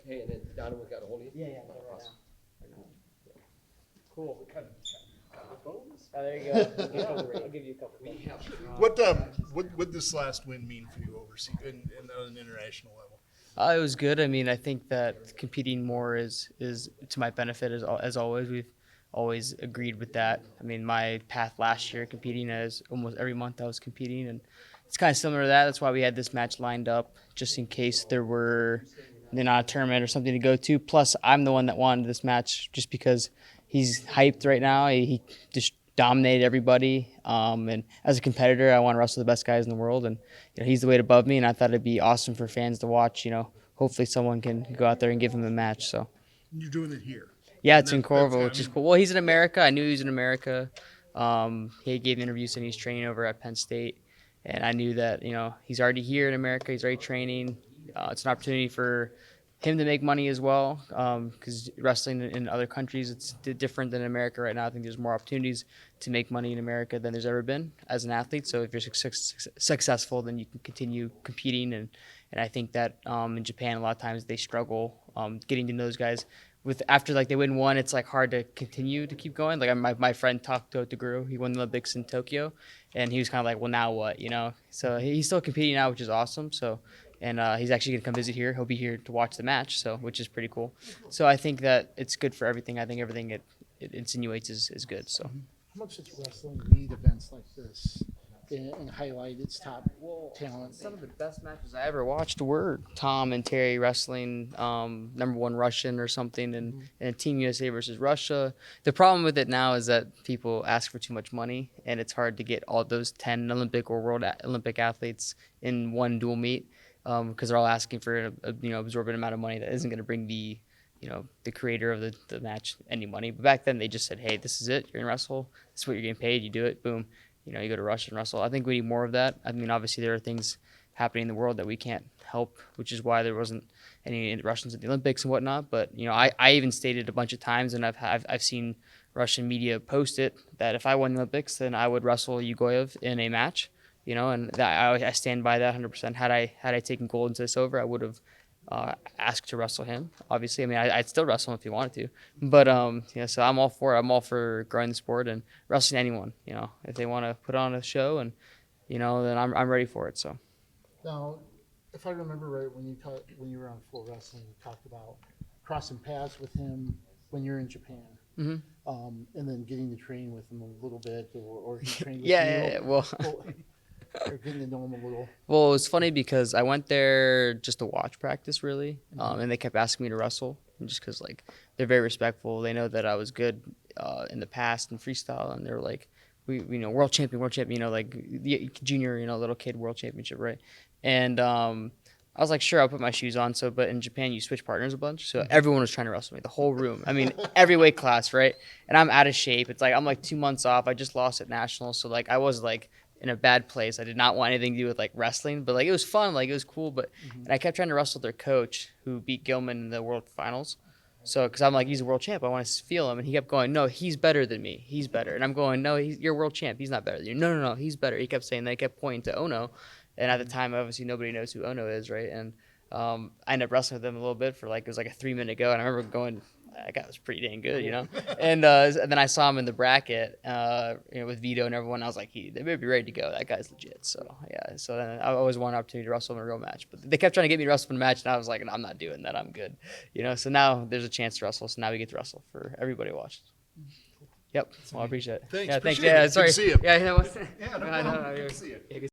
Okay, and then Donovan got a hold of you? Yeah, Awesome. Cool. Oh, there you go. I'll give you a couple. What this last win mean for you overseas and on an international level? It was good. I mean, I think that competing more is to my benefit as always. We've always agreed with that. I mean, my path last year competing, as almost every month I was competing, and it's kind of similar to that. That's why we had this match lined up, just in case there were not a tournament or something to go to. Plus, I'm the one that wanted this match just because he's hyped right now. He just dominated everybody. And as a competitor, I want to wrestle the best guys in the world, and he's the weight above me. And I thought it'd be awesome for fans to watch. Hopefully someone can go out there and give him a match. So You're doing it here. yeah, it's in Corvo, which is cool. Well, he's in America. I knew he was in America. He gave interviews and he's training over at Penn State, and I knew that he's already here in America. He's already training. It's an opportunity for him to make money as well, because wrestling in other countries, it's different than in America right now. I think there's more opportunities to make money in America than there's ever been as an athlete. So if you're successful, then you can continue competing. And I think that in Japan, a lot of times they struggle getting to know those guys. After they win one, it's hard to continue to keep going. My friend Takuto Toguro, he won the Olympics in Tokyo, and he was kind of like, well, now what, So he's still competing now, which is awesome. So, and he's actually gonna come visit here. He'll be here to watch the match, so which is pretty cool. So I think that it's good for everything. I think everything it insinuates is good. So How much does wrestling need events like this and highlight its top talent? some of the best matches I ever watched were Tom and Terry wrestling #1 Russian or something, and Team USA versus Russia. The problem with it now is that people ask for too much money, and it's hard to get all those 10 Olympic or World Olympic athletes in one dual meet, because they're all asking for an absorbent amount of money that isn't going to bring the creator of the match any money. But back then they just said, hey, this is it. You're going to wrestle. This is what you're getting paid. You do it. Boom. You go to Russia and wrestle. I think we need more of that. I mean, obviously there are things happening in the world that we can't help, which is why there wasn't any Russians at the Olympics and whatnot. But I even stated a bunch of times, and I've seen Russian media post it, that if I won the Olympics, then I would wrestle Yugoyev in a match. And that I stand by that 100%. Had I taken gold instead of silver, I would have asked to wrestle him. Obviously, I mean, I'd still wrestle him if he wanted to. But so I'm all for it. I'm all for growing the sport and wrestling anyone. If they want to put on a show, and then I'm ready for it. So Now, if I remember right, when you were on FloWrestling, you talked about crossing paths with him when you're in Japan. Mm-hmm. And then getting to train with him a little bit, or he trained with yeah. you. Well. Or getting to know him a little. Well, it was funny because I went there just to watch practice, really, and they kept asking me to wrestle, just because they're very respectful. They know that I was good in the past in freestyle, and they were like, we world champion, the junior, little kid world championship, right? And I was like, sure, I'll put my shoes on. But in Japan, you switch partners a bunch, so everyone was trying to wrestle me, the whole room. I mean, every weight class, right? And I'm out of shape. It's I'm 2 months off. I just lost at nationals, so I was in a bad place. I did not want anything to do with wrestling, but it was fun, it was cool. But and I kept trying to wrestle their coach, who beat Gilman in the world finals. So because I'm he's a world champ, I want to feel him, and he kept going, no, he's better than me, he's better. And I'm going, no, you're world champ, he's not better than you. No, he's better. He kept saying that. He kept pointing to Ono, and at the time, obviously nobody knows who Ono is, right? And I ended up wrestling with him a little bit for it was a 3-minute go, and I remember going, that guy was pretty dang good, And then I saw him in the bracket, with Vito and everyone. I was like, they may be ready to go. That guy's legit. So yeah. So then I always wanted an opportunity to wrestle in a real match, but they kept trying to get me to wrestle in a match, and I was like, I'm not doing that. I'm good, So now there's a chance to wrestle. So now we get to wrestle for everybody to watch. Yep. Well, I appreciate it. Thanks. Yeah. Thanks. Appreciate Yeah. it. Sorry. Good to see you. Yeah. Yeah, no problem. Good to see you.